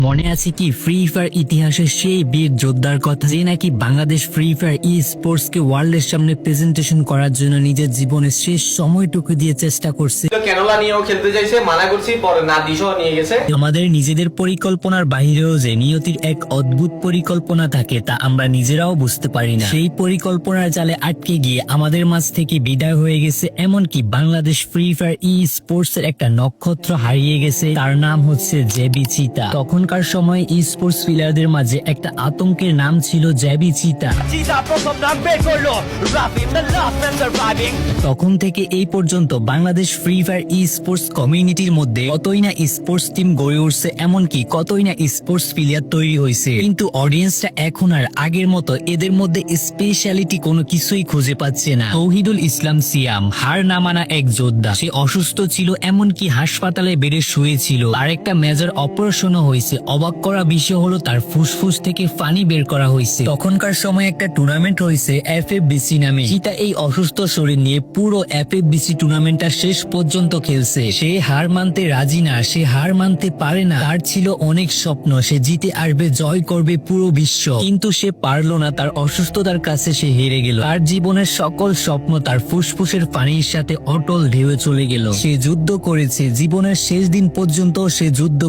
মনে আছে কি ফ্রি ফায়ার ইতিহাসের সেই বীর যোদ্ধার কথা, যে নাকি বাংলাদেশ ফ্রি ফায়ার ই স্পোর্টস কে ওয়ার্ল্ডের সামনে প্রেজেন্টেশন করার জন্য নিজের জীবনের শেষ সময়টুকু দিয়ে চেষ্টা করছে। কেনলা নিয়েও খেলতে চাইছে, মানা করছি, পরে না দিশও নিয়ে গেছে। আমাদের নিজেদের পরিকল্পনার বাহিরেও যে নিয়তির এক অদ্ভুত পরিকল্পনা থাকে তা আমরা নিজেরাও বুঝতে পারি না। সেই পরিকল্পনার জালে আটকে গিয়ে আমাদের মাঝ থেকে বিদায় হয়ে গেছে এমনকি বাংলাদেশ ফ্রি ফায়ার ই স্পোর্টস এর একটা নক্ষত্র হারিয়ে গেছে, তার নাম হচ্ছে জেবি চিতা। তখনকার সময় ই স্পোর্টস প্লেয়ারদের মাঝে একটা আতঙ্কের নাম ছিল জেবি চিতা। তখন থেকে এই পর্যন্ত বাংলাদেশ ফ্রি ফায়ার ই স্পোর্টস কমিউনিটির মধ্যে কতই না স্পোর্টস টিম গড়ে উঠছে, এমনকি কতই না স্পোর্টস প্লেয়ার তৈরি হয়েছে, কিন্তু অডিয়েন্সটা এখন আর আগের মতো এদের মধ্যে স্পেশালিটি কোনো কিছুই খুঁজে পাচ্ছে না। তৌহিদুল ইসলাম সিয়াম হার না মানা এক যোদ্ধা, সে অসুস্থ ছিল, এমনকি হাসপাতালে বেডে শুয়েছিল, আর একটা মেজর অপারেশনও হয়েছে। অবাক করা বিষয় হলো তার ফুসফুস থেকে পানি বের করা হয়েছে। তখনকার সময় একটা টুর্নামেন্ট হয়েছে এফএফবিসি নামে। চিতা এই অসুস্থ শরীর নিয়ে পুরো এফএফবিসি টুর্নামেন্টটা শেষ পর্যন্ত খেলছে। সে হার মানতে রাজি না, সে হার মানতে পারে না। তার ছিল অনেক স্বপ্ন, সে জিতে আসবে, জয় করবে পুরো বিশ্ব, কিন্তু সে পারলো না। তার অসুস্থতার কাছে সে হেরে গেল। তার জীবনের সকল স্বপ্ন তার ফুসফুসের পানির সাথে অটল ঢেউয়ে চলে গেল। সে যুদ্ধ করেছে, জীবনের শেষ দিন পর্যন্ত সে যুদ্ধ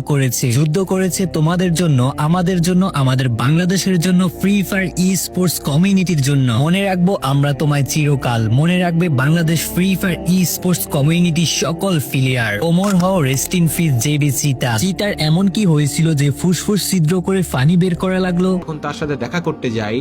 করেছে, তোমাদের জন্য, আমাদের জন্য, আমাদের বাংলাদেশের জন্য, ফ্রি ফায়ার ই স্পোর্টস কমিউনিটির জন্য। মনে রাখবো আমরা তোমায় চিরকাল, মনে রাখবে বাংলাদেশ ফ্রি ফায়ার ই স্পোর্টস কমিউনিটির সকল প্লেয়ার। ওমর হও, রেস্ট ইন পিস জেবি চিতা। চিতার এমন কি হয়েছিল যে ফুসফুস ছিদ্র করে পানি বের করা লাগলো। তখন তার সাথে দেখা করতে যাই,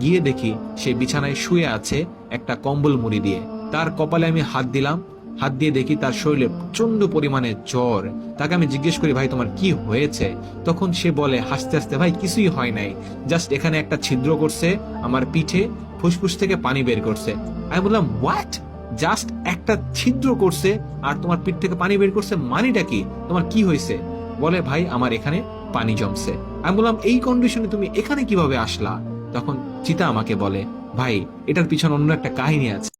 গিয়ে দেখি সে বিছানায় শুয়ে আছে একটা কম্বল মুড়ি দিয়ে। তার কপালে আমি হাত দিলাম, হাত দিয়ে দেখি তার শরীরে প্রচন্ড পরিমাণে জ্বর। তাকে আমি জিজ্ঞেস করি, ভাই তোমার কি হয়েছে? তখন সে বলে হাসতে হাসতে, ভাই কিছুই হয় নাই, জাস্ট এখানে একটা ছিদ্র করছে আমার পিঠে, ফুসফুস থেকে পানি বের করছে। আমি বললাম হোয়াট? জাস্ট একটা ছিদ্র করছে আর তোমার পিঠ থেকে পানি বের করছে, মানিটা কি? তোমার কি হয়েছে? বলে ভাই আমার এখানে পানি জমছে। আমি বললাম এই কন্ডিশনে তুমি এখানে কিভাবে আসলা? তখন চিতা আমাকে বলে, ভাই এটার পিছনে অন্য একটা কাহিনী আছে।